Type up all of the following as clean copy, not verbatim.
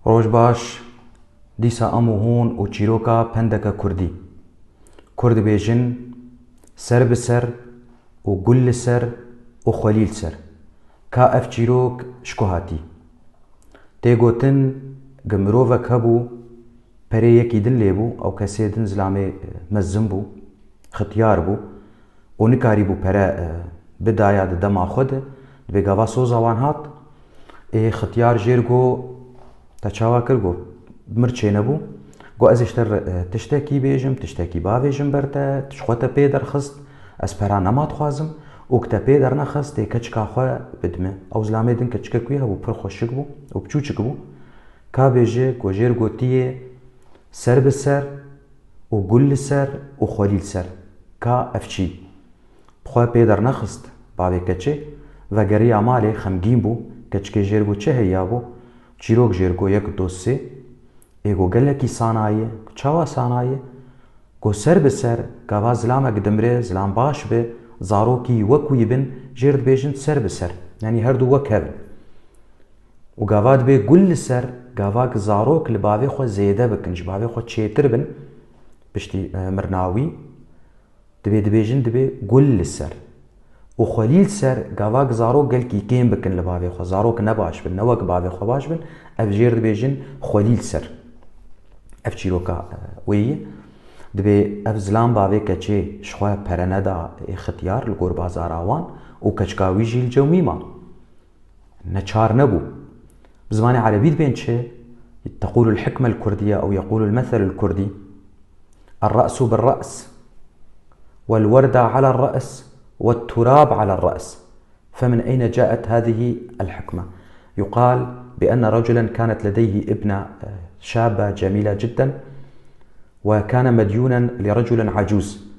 روج باش دیسا امو هون و چیروکا پندکا کردی کرد بیجن سر بسر و گل سر و خلیل سر کا اف چیروک شکو هاتی تی گوتن گمروفک هبو پره یکی دن لیبو او کسی دن زلامه مزم بو ختیار بو و نکاری بو پره بدایا دما خود بگاوا سوزا وان هات ختیار جیر گو تا چاوا کر گو مرچه نبو گو از اشتر تشتاکی بیجم تشتاکی با بیجم برتا تشخوتا پی در خست از پرا نمات خوازم و کتا پی در نخست تی کچکا خواه بدمه او زلامه دن کچکا کوی هبو پر خوشک بو و بچوچک بو کا بیجه گو جیر گو تیه سر بسر و گل سر و خلیل سر کا افچی بخواه پی در نخست باوی کچه و گری عمالی خمگین بو کچکه جیر گو چه هیا بو چیروک جیر گو یک دو سه ایگو گلکی سانایه چاوا سانایه گو سر بسر گاوا زلامک دمره زلام باش به زاروکی وکوی بن جیرد بیجن سر بسر یعنی هر دو وک هبن و گاواد به گل سر گاواک زاروک لباوی خو زیده بکن جباوی خو چیتر بن بشتی مرناوی دبی دبیجن دبی گل سر و خلیل سر گاواک زاروک گل کی کیم بکن لباوی خو زاروک نباش بن نوک باوی خو باش بن اف جیرد بیجن خلیل سر اف چیروکا ویه دبی اف زلام باوی کچه شخواه پرندا اختیار لگور بازار آوان و کچکاوی جیل جومی ما نچار نبو بزمان عربي بين چه تقول الحكمة الكردية أو يقول المثل الكردي الرأس بالرأس والوردة على الرأس والتراب على الرأس فمن أين جاءت هذه الحكمة؟ يقال بأن رجلا كانت لديه ابنة شابة جميلة جدا وكان مديونا لرجل عجوز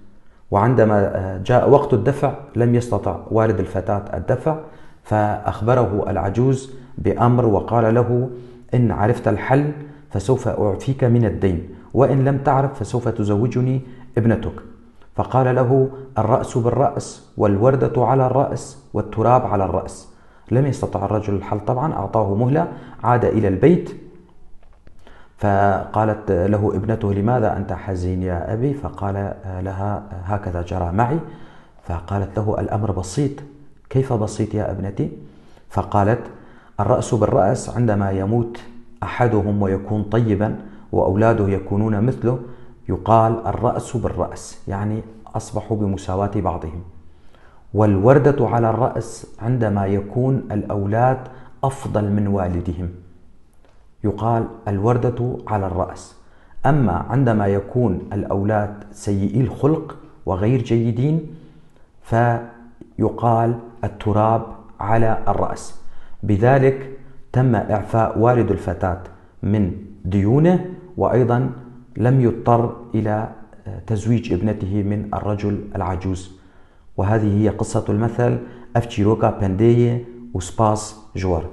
وعندما جاء وقت الدفع لم يستطع والد الفتاة الدفع فأخبره العجوز بأمر وقال له إن عرفت الحل فسوف أعفيك من الدين وإن لم تعرف فسوف تزوجني ابنتك فقال له الرأس بالرأس والوردة على الرأس والتراب على الرأس لم يستطع الرجل الحل طبعا أعطاه مهلة عاد إلى البيت فقالت له ابنته لماذا أنت حزين يا أبي فقال لها هكذا جرى معي فقالت له الأمر بسيط كيف بسيط يا ابنتي فقالت الرأس بالرأس عندما يموت أحدهم ويكون طيبا وأولاده يكونون مثله يقال الرأس بالرأس يعني أصبحوا بمساواة بعضهم والوردة على الرأس عندما يكون الأولاد أفضل من والدهم يقال الوردة على الرأس أما عندما يكون الأولاد سيئي الخلق وغير جيدين فيقال التراب على الرأس بذلك تم إعفاء والد الفتاة من ديونه وأيضا لم يضطر إلى تزويج ابنته من الرجل العجوز وهذه هي قصة المثل أف چیروکا پندیه و سپاس جوار